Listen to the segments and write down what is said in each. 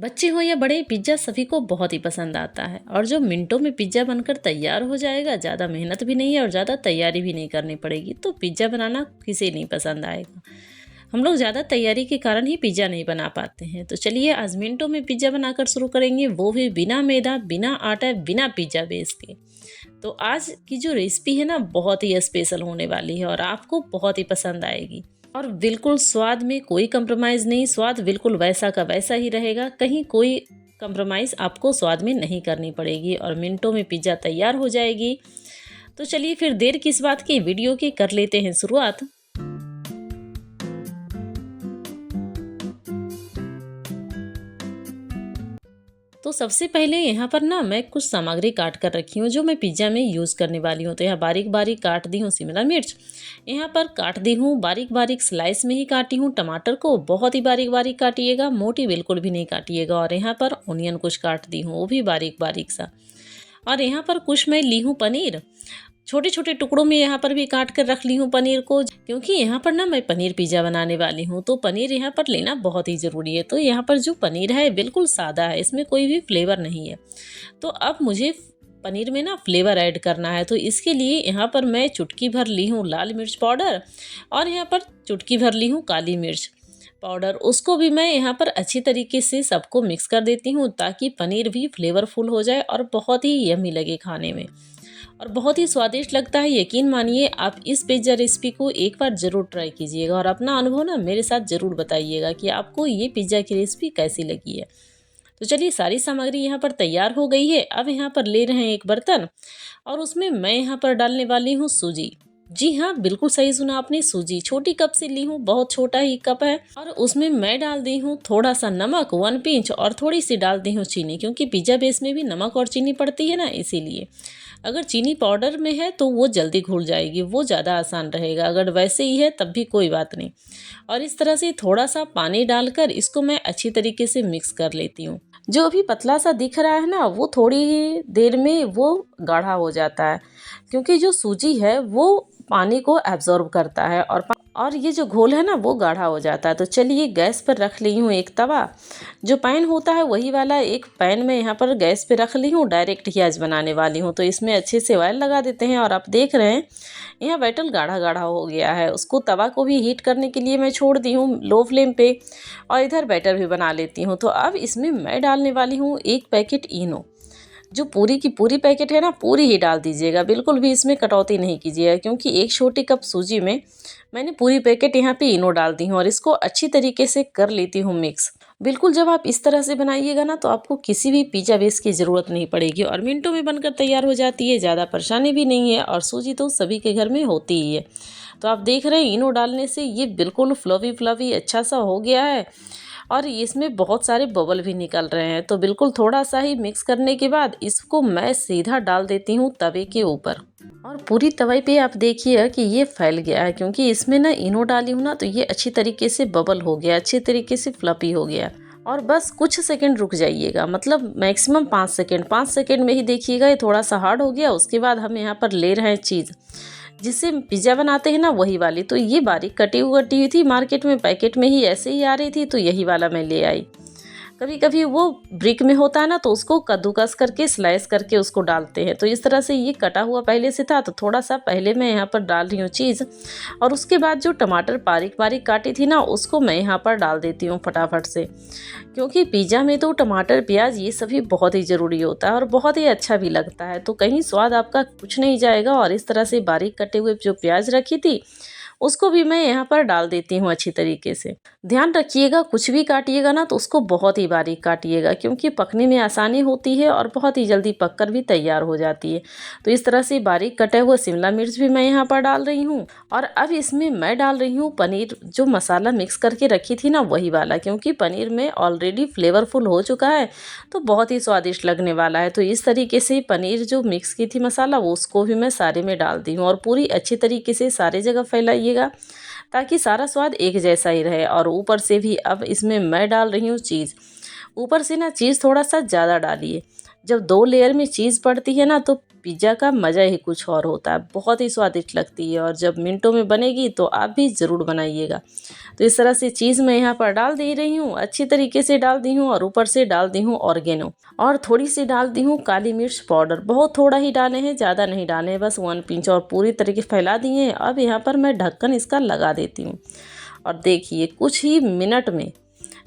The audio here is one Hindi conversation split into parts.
बच्चे हो या बड़े, पिज्ज़ा सभी को बहुत ही पसंद आता है। और जो मिनटों में पिज्ज़ा बनकर तैयार हो जाएगा, ज़्यादा मेहनत भी नहीं है और ज़्यादा तैयारी भी नहीं करनी पड़ेगी, तो पिज्ज़ा बनाना किसे नहीं पसंद आएगा। हम लोग ज़्यादा तैयारी के कारण ही पिज्ज़ा नहीं बना पाते हैं। तो चलिए आज मिनटों में पिज्ज़ा बनाकर शुरू करेंगे, वो भी बिना मैदा, बिना आटा, बिना पिज्ज़ा बेस के। तो आज की जो रेसिपी है ना, बहुत ही स्पेशल होने वाली है और आपको बहुत ही पसंद आएगी। और बिल्कुल स्वाद में कोई कंप्रोमाइज़ नहीं, स्वाद बिल्कुल वैसा का वैसा ही रहेगा, कहीं कोई कंप्रोमाइज़ आपको स्वाद में नहीं करनी पड़ेगी और मिनटों में पिज़्ज़ा तैयार हो जाएगी। तो चलिए फिर देर किस बात की, वीडियो की कर लेते हैं शुरुआत। तो सबसे पहले यहाँ पर ना मैं कुछ सामग्री काट कर रखी हूँ जो मैं पिज़्ज़ा में यूज़ करने वाली हूँ। तो यहाँ बारीक बारीक काट दी हूँ शिमला मिर्च, यहाँ पर काट दी हूँ बारीक बारीक स्लाइस में ही काटी हूँ टमाटर को, बहुत ही बारीक बारीक काटिएगा, मोटी बिल्कुल भी नहीं काटिएगा। और यहाँ पर ऑनियन कुछ काट दी हूँ, वो भी बारीक बारीक सा। और यहाँ पर कुछ मैं ली हूँ पनीर, छोटे छोटे टुकड़ों में यहाँ पर भी काट कर रख ली हूँ पनीर को, क्योंकि यहाँ पर ना मैं पनीर पिज़्ज़ा बनाने वाली हूँ, तो पनीर यहाँ पर लेना बहुत ही ज़रूरी है। तो यहाँ पर जो पनीर है बिल्कुल सादा है, इसमें कोई भी फ्लेवर नहीं है। तो अब मुझे पनीर में ना फ्लेवर ऐड करना है, तो इसके लिए यहाँ पर मैं चुटकी भर ली हूँ लाल मिर्च पाउडर और यहाँ पर चुटकी भर ली हूँ काली मिर्च पाउडर। उसको भी मैं यहाँ पर अच्छी तरीके से सबको मिक्स कर देती हूँ ताकि पनीर भी फ्लेवरफुल हो जाए और बहुत ही यम्मी लगे खाने में और बहुत ही स्वादिष्ट लगता है। यकीन मानिए, आप इस पिज़्ज़ा रेसिपी को एक बार ज़रूर ट्राई कीजिएगा और अपना अनुभव ना मेरे साथ ज़रूर बताइएगा कि आपको ये पिज़्ज़ा की रेसिपी कैसी लगी है। तो चलिए सारी सामग्री यहाँ पर तैयार हो गई है। अब यहाँ पर ले रहे हैं एक बर्तन और उसमें मैं यहाँ पर डालने वाली हूँ सूजी। जी हाँ, बिल्कुल सही सुना आपने, सूजी छोटी कप से ली हूँ, बहुत छोटा ही कप है। और उसमें मैं डाल दी हूँ थोड़ा सा नमक 1 पिंच और थोड़ी सी डाल दी हूँ चीनी, क्योंकि पिज़्ज़ा बेस में भी नमक और चीनी पड़ती है ना, इसीलिए। अगर चीनी पाउडर में है तो वो जल्दी घुल जाएगी, वो ज़्यादा आसान रहेगा, अगर वैसे ही है तब भी कोई बात नहीं। और इस तरह से थोड़ा सा पानी डालकर इसको मैं अच्छी तरीके से मिक्स कर लेती हूँ। जो अभी पतला सा दिख रहा है ना, वो थोड़ी ही देर में वो गाढ़ा हो जाता है, क्योंकि जो सूजी है वो पानी को एब्जॉर्ब करता है और ये जो घोल है ना वो गाढ़ा हो जाता है। तो चलिए गैस पर रख ली हूँ एक तवा, जो पैन होता है वही वाला एक पैन में यहाँ पर गैस पे रख ली हूँ। डायरेक्ट ही आज बनाने वाली हूँ, तो इसमें अच्छे से ऑयल लगा देते हैं। और आप देख रहे हैं यहाँ बैटर गाढ़ा गाढ़ा हो गया है, उसको तवा को भी हीट करने के लिए मैं छोड़ दी हूँ लो फ्लेम पे और इधर बैटर भी बना लेती हूँ। तो अब इसमें मैं डालने वाली हूँ 1 पैकेट इनो, जो पूरी की पूरी पैकेट है ना पूरी ही डाल दीजिएगा, बिल्कुल भी इसमें कटौती नहीं कीजिएगा, क्योंकि 1 छोटी कप सूजी में मैंने पूरी पैकेट यहाँ पे इनो डाल दी हूँ और इसको अच्छी तरीके से कर लेती हूँ मिक्स। बिल्कुल जब आप इस तरह से बनाइएगा ना, तो आपको किसी भी पिज़्ज़ा बेस की ज़रूरत नहीं पड़ेगी और मिनटों में बनकर तैयार हो जाती है, ज़्यादा परेशानी भी नहीं है। और सूजी तो सभी के घर में होती ही है। तो आप देख रहे हैं इनो डालने से ये बिल्कुल फ्लफी फ्लफी अच्छा सा हो गया है और इसमें बहुत सारे बबल भी निकल रहे हैं। तो बिल्कुल थोड़ा सा ही मिक्स करने के बाद इसको मैं सीधा डाल देती हूँ तवे के ऊपर और पूरी तवे पे आप देखिए कि ये फैल गया है, क्योंकि इसमें ना इनो डाली हूँ ना, तो ये अच्छी तरीके से बबल हो गया, अच्छी तरीके से फ्लफी हो गया। और बस कुछ सेकंड रुक जाइएगा, मतलब मैक्सिमम 5 सेकंड में ही देखिएगा ये थोड़ा सा हार्ड हो गया। उसके बाद हम यहाँ पर ले रहे हैं चीज़, जिससे पिज़्ज़ा बनाते हैं ना वही वाली। तो ये बारीक कटी हुई थी, मार्केट में पैकेट में ही ऐसे ही आ रही थी, तो यही वाला मैं ले आई। कभी कभी वो ब्रिक में होता है ना, तो उसको कद्दूकस करके स्लाइस करके उसको डालते हैं। तो इस तरह से ये कटा हुआ पहले से था, तो थोड़ा सा पहले मैं यहाँ पर डाल रही हूँ चीज़ और उसके बाद जो टमाटर बारीक बारीक काटी थी ना, उसको मैं यहाँ पर डाल देती हूँ फटाफट से, क्योंकि पिज़्ज़ा में तो टमाटर प्याज ये सभी बहुत ही ज़रूरी होता है और बहुत ही अच्छा भी लगता है। तो कहीं स्वाद आपका कुछ नहीं जाएगा। और इस तरह से बारीक कटे हुए जो प्याज रखी थी उसको भी मैं यहाँ पर डाल देती हूँ अच्छी तरीके से। ध्यान रखिएगा कुछ भी काटिएगा ना, तो उसको बहुत ही बारीक काटिएगा, क्योंकि पकने में आसानी होती है और बहुत ही जल्दी पककर भी तैयार हो जाती है। तो इस तरह से बारीक कटे हुए शिमला मिर्च भी मैं यहाँ पर डाल रही हूँ। और अब इसमें मैं डाल रही हूँ पनीर, जो मसाला मिक्स करके रखी थी ना वही वाला, क्योंकि पनीर में ऑलरेडी फ्लेवरफुल हो चुका है तो बहुत ही स्वादिष्ट लगने वाला है। तो इस तरीके से पनीर जो मिक्स की थी मसाला, वो उसको भी मैं सारे में डाल दी हूँ और पूरी अच्छी तरीके से सारे जगह फैलाइएगा, ताकि सारा स्वाद एक जैसा ही रहे। और ऊपर से भी अब इसमें मैं डाल रही हूँ चीज़। ऊपर से ना चीज़ थोड़ा सा ज़्यादा डालिए, जब 2 लेयर में चीज़ पड़ती है ना तो पिज़्ज़ा का मज़ा ही कुछ और होता है, बहुत ही स्वादिष्ट लगती है और जब मिनटों में बनेगी तो आप भी ज़रूर बनाइएगा। तो इस तरह से चीज़ मैं यहाँ पर डाल दे रही हूँ, अच्छी तरीके से डाल दी हूँ और ऊपर से डाल दी हूँ ऑर्गेनो और थोड़ी सी डाल दी हूँ काली मिर्च पाउडर। बहुत थोड़ा ही डाले हैं, ज़्यादा नहीं डाले हैं, बस 1 पिंच और पूरी तरीके फैला दिए हैं। अब यहाँ पर मैं ढक्कन इसका लगा देती हूँ और देखिए कुछ ही मिनट में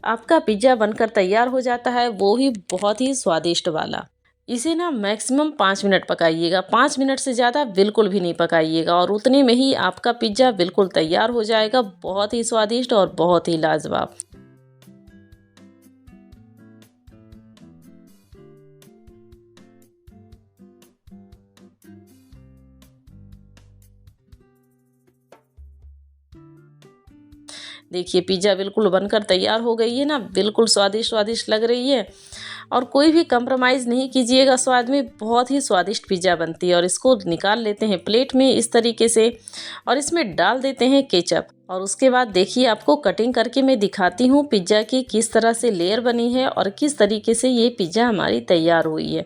आपका पिज़्ज़ा बनकर तैयार हो जाता है, वो ही बहुत ही स्वादिष्ट वाला। इसे ना मैक्सिमम 5 मिनट पकाइएगा, 5 मिनट से ज़्यादा बिल्कुल भी नहीं पकाइएगा और उतने में ही आपका पिज़्ज़ा बिल्कुल तैयार हो जाएगा, बहुत ही स्वादिष्ट और बहुत ही लाजवाब। देखिए पिज़्ज़ा बिल्कुल बनकर तैयार हो गई है ना, बिल्कुल स्वादिष्ट स्वादिष्ट लग रही है और कोई भी कंप्रोमाइज़ नहीं कीजिएगा स्वाद में, बहुत ही स्वादिष्ट पिज़्ज़ा बनती है। और इसको निकाल लेते हैं प्लेट में इस तरीके से और इसमें डाल देते हैं केचप और उसके बाद देखिए आपको कटिंग करके मैं दिखाती हूँ पिज़्ज़ा की किस तरह से लेयर बनी है और किस तरीके से ये पिज़्ज़ा हमारी तैयार हुई है।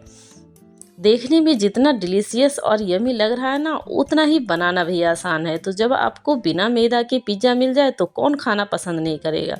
देखने में जितना डिलीशियस और यमी लग रहा है ना, उतना ही बनाना भी आसान है। तो जब आपको बिना मैदा के पिज़्ज़ा मिल जाए तो कौन खाना पसंद नहीं करेगा।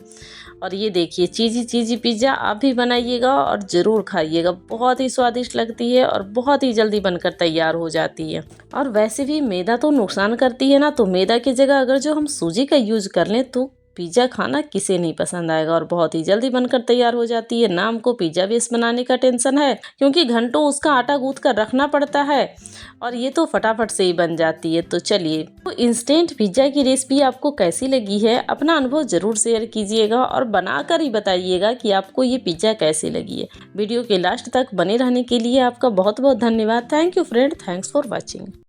और ये देखिए चीज़ी चीज़ी पिज़्ज़ा आप भी बनाइएगा और ज़रूर खाइएगा, बहुत ही स्वादिष्ट लगती है और बहुत ही जल्दी बनकर तैयार हो जाती है। और वैसे भी मैदा तो नुकसान करती है ना, तो मैदा की जगह अगर जो हम सूजी का यूज़ कर लें तो पिज़्ज़ा खाना किसे नहीं पसंद आएगा और बहुत ही जल्दी बनकर तैयार हो जाती है। ना हमको पिज़्ज़ा बेस बनाने का टेंशन है, क्योंकि घंटों उसका आटा गूँथ कर रखना पड़ता है और ये तो फटाफट से ही बन जाती है। तो चलिए, तो इंस्टेंट पिज़्ज़ा की रेसिपी आपको कैसी लगी है, अपना अनुभव ज़रूर शेयर कीजिएगा और बनाकर ही बताइएगा कि आपको ये पिज़्ज़ा कैसी लगी है। वीडियो के लास्ट तक बने रहने के लिए आपका बहुत बहुत धन्यवाद। Thank you friend, thanks for watching.